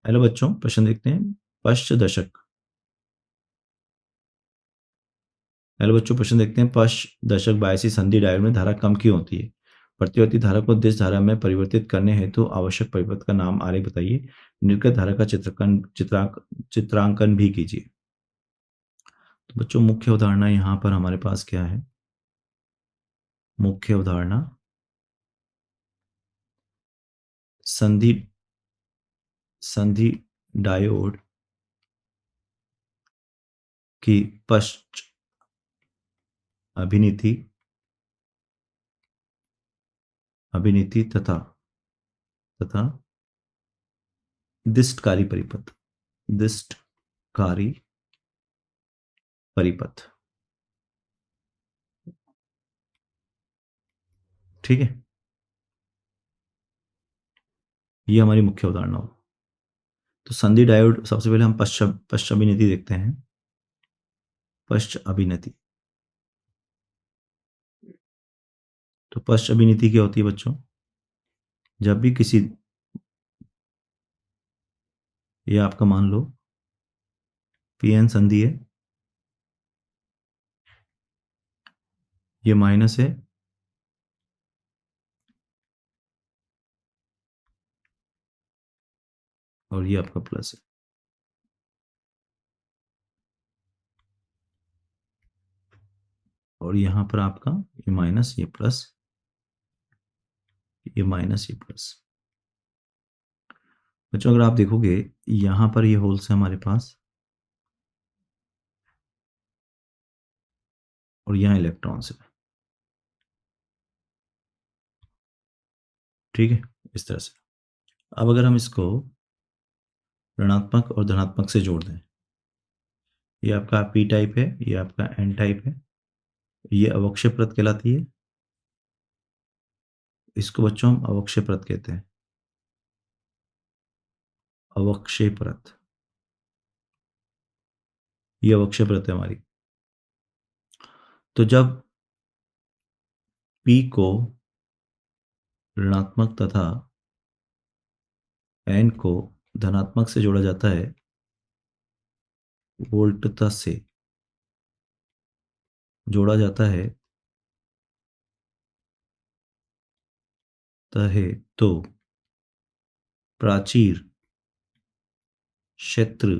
Hello बच्चों, प्रश्न देखते हैं। पश्च दशक। हेलो बच्चों, प्रश्न देखते हैं। पश्च दशक बायसी संधि डायोड में धारा कम क्यों होती है? प्रतिवर्ती धारा को दिश धारा में परिवर्तित करने हेतु आवश्यक परिपथ का नाम आरेख बताइए। निर्गत धारा का चित्रांकन भी कीजिए। तो बच्चों, मुख्य उदाहरण यहाँ पर हमारे पास क्या है? मुख्य उदाहरण संधि संधि डायोड की पश्च अभिनीति अभिनीति तथा तथा दिष्टकारी परिपथ दिष्टकारी परिपथ। ठीक है, ये हमारी मुख्य उदाहरण हो। तो संधि डायोड, सबसे पहले हम पश्च अभिनीति देखते हैं। पश्च अभिनीति। तो पश्च अभिनीति क्या होती है बच्चों? जब भी किसी, ये आपका मान लो पीएन संधि है, ये माइनस है, और ये आपका प्लस है। और यहां पर आपका ये माइनस, ये प्लस, ये माइनस, ये प्लस। बच्चों, अगर आप देखोगे यहां पर ये होल्स है हमारे पास, और यहाँ इलेक्ट्रॉन्स है। ठीक है, इस तरह से। अब अगर हम इसको ऋणात्मक और धनात्मक से जोड़ दें, ये आपका पी टाइप है, ये आपका एन टाइप है, ये अवक्षय परत कहलाती है। इसको बच्चों हम अवक्षय परत कहते हैं। अवक्षय परत, ये अवक्षय परत है हमारी। तो जब P को ऋणात्मक तथा N को धनात्मक से जोड़ा जाता है, वोल्टता से जोड़ा जाता है, तो प्राचीर क्षेत्र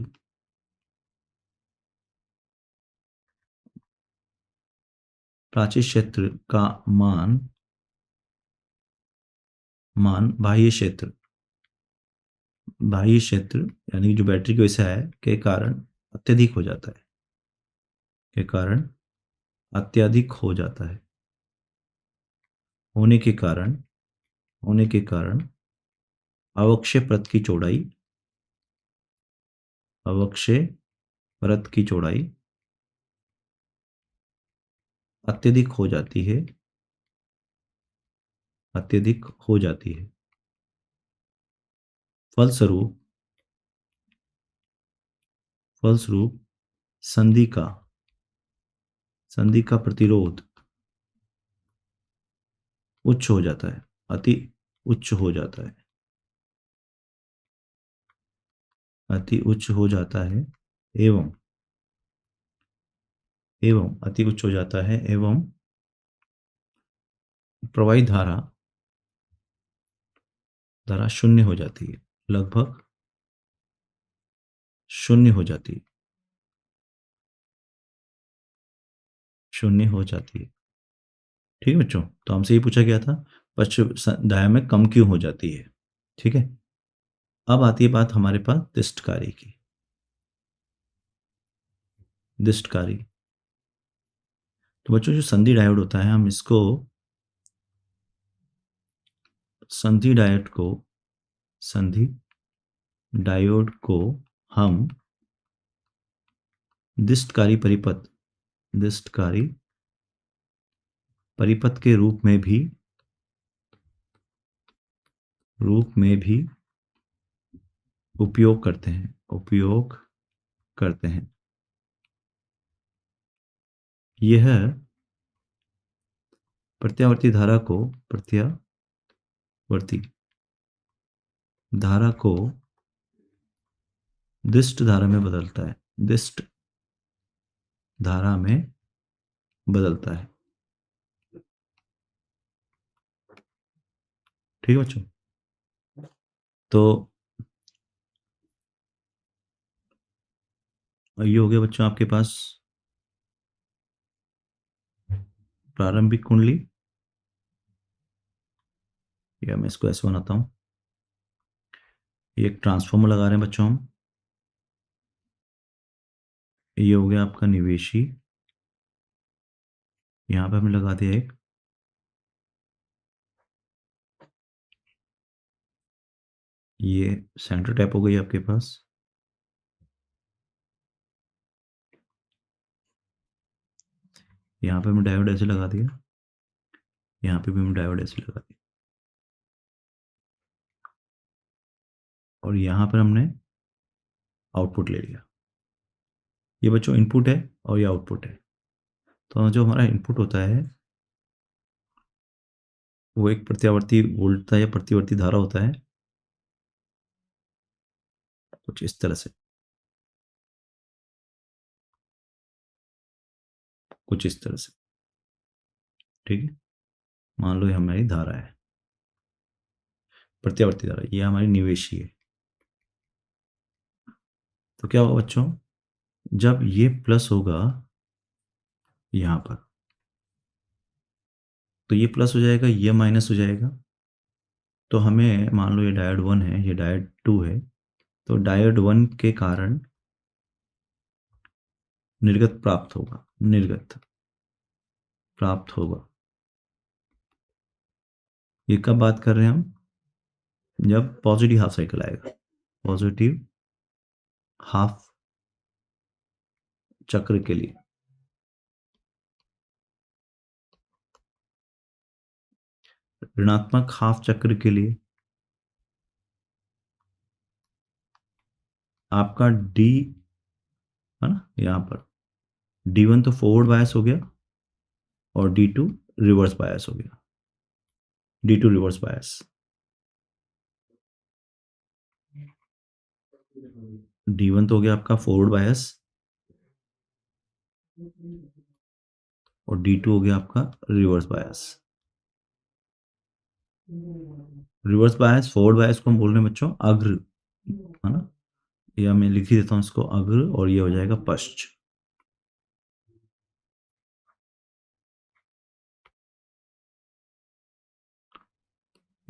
प्राचीर क्षेत्र का बाह्य क्षेत्र यानी जो बैटरी की वजह है के कारण अत्यधिक हो जाता है, के कारण अत्यधिक हो जाता है, होने के कारण अवक्षय परत की चौड़ाई अत्यधिक हो जाती है, फलस्वरूप संधि का प्रतिरोध उच्च हो जाता है, अति उच्च हो जाता है, एवं अति उच्च हो जाता है, एवं प्रवाही धारा शून्य हो जाती है, लगभग शून्य हो जाती है, ठीक है बच्चों। तो हमसे ये पूछा गया था पश्च डाया में कम क्यों हो जाती है। ठीक है, अब आती है बात हमारे पास दिष्टकारी की। तो बच्चों, जो संधि डायोड होता है, हम इसको संधि डायोड को हम दिष्टकारी परिपथ के रूप में भी उपयोग करते हैं। यह प्रत्यावर्ती धारा को दिष्ट धारा में बदलता है, दिष्ट धारा में बदलता है। ठीक है बच्चों? तो ये हो गया बच्चों आपके पास प्रारंभिक कुंडली, या मैं इसको ऐसे बनाता हूँ। ये एक ट्रांसफॉर्मर लगा रहे हैं बच्चों हम। ये हो गया आपका निवेशी, यहाँ पे हमने लगा दिया एक। ये सेंटर टैप हो गई आपके पास। यहाँ पे हमने डायोड ऐसे लगा दिया, यहाँ पे भी हमने डायोड ऐसे लगा दिया, और यहाँ पर हमने आउटपुट ले लिया। ये बच्चों इनपुट है और ये आउटपुट है। तो जो हमारा इनपुट होता है वो एक प्रत्यावर्ती वोल्टता या प्रतिवर्ती धारा होता है, कुछ इस तरह से, कुछ इस तरह से। ठीक है, मान लो ये हमारी धारा है, प्रत्यावर्ती धारा, ये हमारी निवेशी है। तो क्या होगा बच्चों, जब ये प्लस होगा यहाँ पर, तो ये प्लस हो जाएगा, ये माइनस हो जाएगा। तो हमें मान लो ये डायोड 1 है, ये डायोड 2 है, तो डायोड 1 के कारण निर्गत प्राप्त होगा, निर्गत प्राप्त होगा। ये कब बात कर रहे हैं हम, जब पॉजिटिव हाफ साइकिल आएगा, पॉजिटिव हाफ चक्र के लिए। ऋणात्मक हाफ चक्र के लिए आपका डी, है ना, यहाँ पर D1 तो फॉरवर्ड बायस हो गया और D2 रिवर्स बायस हो गया, D2 रिवर्स बायस। D1 तो हो गया आपका फॉरवर्ड बायस और D2 हो गया आपका reverse bias. Reverse bias, forward bias को हम बोल रहे हैं बच्चों अग्र, है ना, या मैं लिख ही देता हूँ इसको अग्र, और ये हो जाएगा पश्च।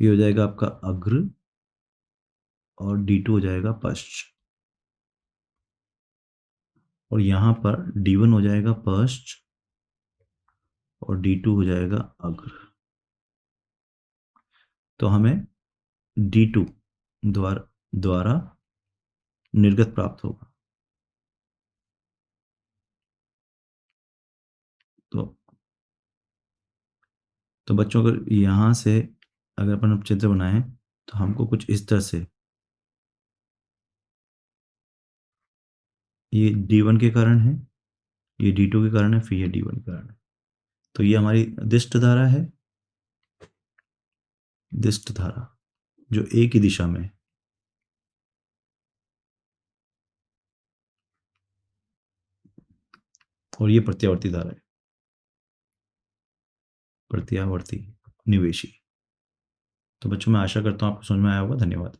ये हो जाएगा आपका अग्र और D2 हो जाएगा पश्च, और यहाँ पर D1 हो जाएगा पश्च और D2 हो जाएगा अग्र। तो हमें D2 द्वारा निर्गत प्राप्त होगा। तो बच्चों अगर यहाँ से अगर अपन अब चित्र बनाएं तो हमको कुछ इस तरह से, ये D1 के कारण है, ये D2 के कारण है, फिर ये D1 के कारण है। तो ये हमारी दिष्ट धारा है, दिष्ट धारा जो एक ही दिशा में है। और ये प्रत्यावर्ती धारा है, प्रत्यावर्ती निवेशी। तो बच्चों मैं आशा करता हूँ आपको समझ में आया होगा। धन्यवाद।